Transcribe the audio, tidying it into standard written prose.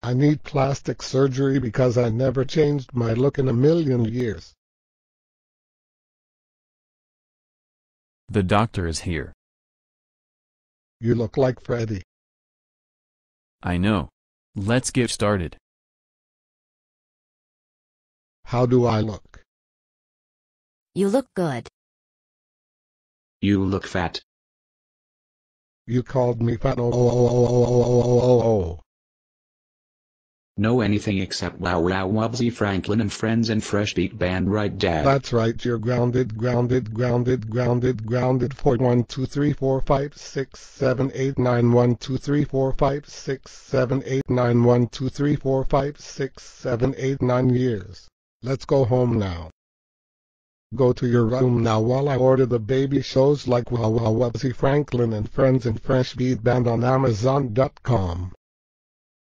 I need plastic surgery because I never changed my look in a million years. The doctor is here. You look like Freddy. I know. Let's get started. How do I look? You look good. You look fat. You called me fat. Oh. No anything except wow wow Wubbzy Franklin and friends and Fresh Beat Band, right, Dad? That's right, you're grounded for 1 2 3 4 5 6 7 8 9 1 2 3 4 5 6 7 8 9 1 2 3 4 5 6 7 8 9 years. Let's go home now. Go to your room now while I order the baby shows like Wow Wow Wubbzy Franklin and Friends and Fresh Beat Band on Amazon.com.